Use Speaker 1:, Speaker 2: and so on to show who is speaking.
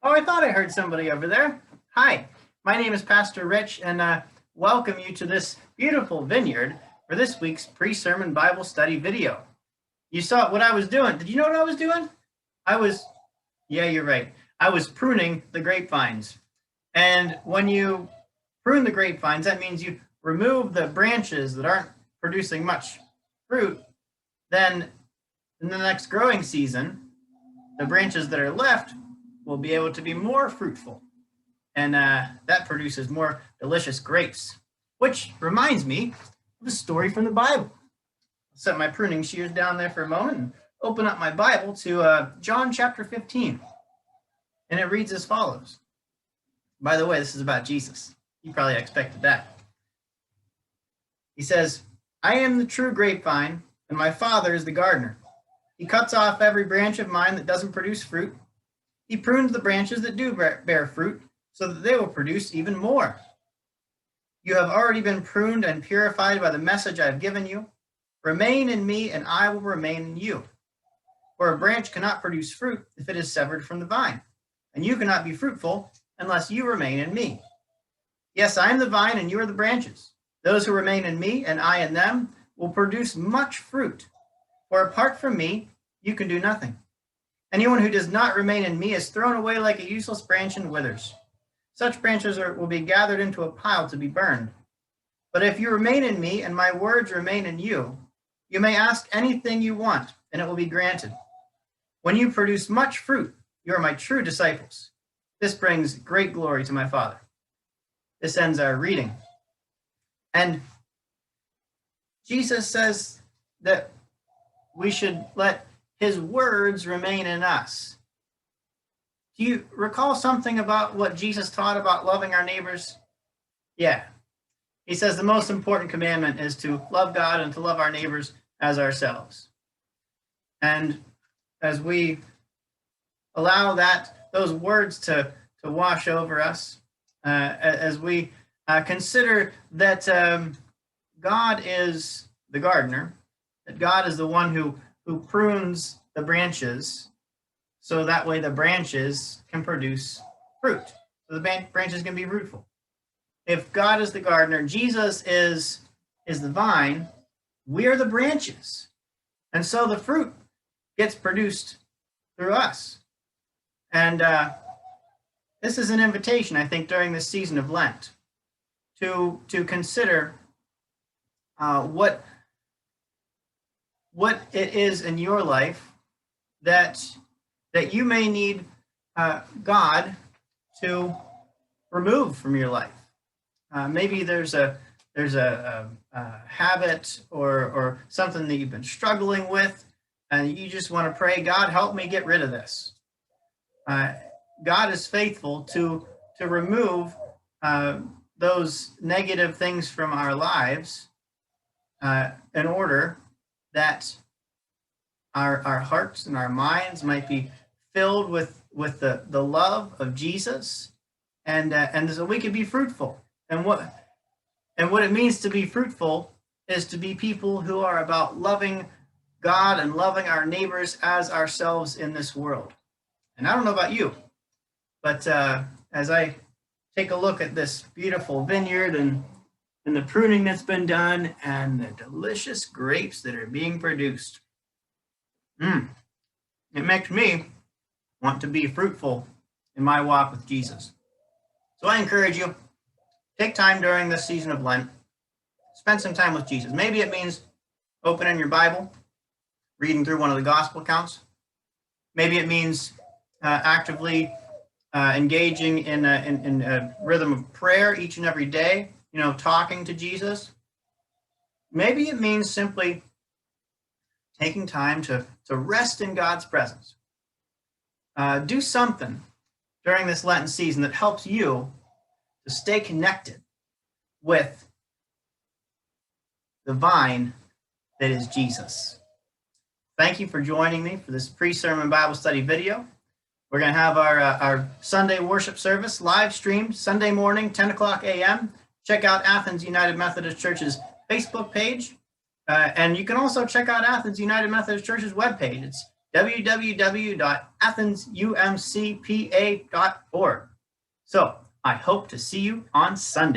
Speaker 1: Oh, I thought I heard somebody over there. Hi, my name is Pastor Rich, and welcome you to this beautiful vineyard for this week's pre-sermon Bible study video. You saw what I was doing. Did you know what I was doing? Yeah, you're right. I was pruning the grapevines. And when you prune the grapevines, that means you remove the branches that aren't producing much fruit. Then in the next growing season, the branches that are left will be able to be more fruitful. And that produces more delicious grapes. Which reminds me of a story from the Bible. I'll set my pruning shears down there for a moment and open up my Bible to John chapter 15. And it reads as follows. By the way, this is about Jesus. You probably expected that. He says, I am the true grapevine, and my Father is the gardener. He cuts off every branch of mine that doesn't produce fruit. He prunes the branches that do bear fruit, so that they will produce even more. You have already been pruned and purified by the message I have given you. Remain in me, and I will remain in you. For a branch cannot produce fruit if it is severed from the vine, and you cannot be fruitful unless you remain in me. Yes, I am the vine, and you are the branches. Those who remain in me, and I in them, will produce much fruit. For apart from me, you can do nothing. Anyone who does not remain in me is thrown away like a useless branch and withers. Such branches will be gathered into a pile to be burned. But if you remain in me and my words remain in you, you may ask anything you want, and it will be granted. When you produce much fruit, you are my true disciples. This brings great glory to my Father. This ends our reading. And Jesus says that we should let his words remain in us. Do you recall something about what Jesus taught about loving our neighbors? Yeah. He says the most important commandment is to love God and to love our neighbors as ourselves. And as we allow those words to wash over us, as we consider that God is the gardener, that God is the one who prunes the branches, so that way the branches can produce fruit. So the branches can be fruitful. If God is the gardener, Jesus is the vine, we are the branches. And so the fruit gets produced through us. And this is an invitation, I think, during this season of Lent to consider what it is in your life that you may need God to remove from your life. Maybe there's a habit or something that you've been struggling with, and you just want to pray, God, help me get rid of this. God is faithful to remove those negative things from our lives in order that our hearts and our minds might be filled with the love of Jesus, and so we can be fruitful. And what it means to be fruitful is to be people who are about loving God and loving our neighbors as ourselves in this world. And I don't know about you, but as I take a look at this beautiful vineyard and the pruning that's been done and the delicious grapes that are being produced, it makes me want to be fruitful in my walk with Jesus. So I encourage you, take time during this season of Lent, spend some time with Jesus. Maybe it means opening your Bible, reading through one of the gospel accounts. Maybe it means actively engaging in a rhythm of prayer each and every day, talking to Jesus. Maybe it means simply taking time to rest in God's presence. Do something during this Lenten season that helps you to stay connected with the vine that is Jesus. Thank you for joining me for this pre-sermon Bible study video. We're going to have our Sunday worship service live streamed Sunday morning, 10 o'clock a.m. Check out Athens United Methodist Church's Facebook page. And you can also check out Athens United Methodist Church's webpage. It's www.athensumcpa.org. So I hope to see you on Sunday.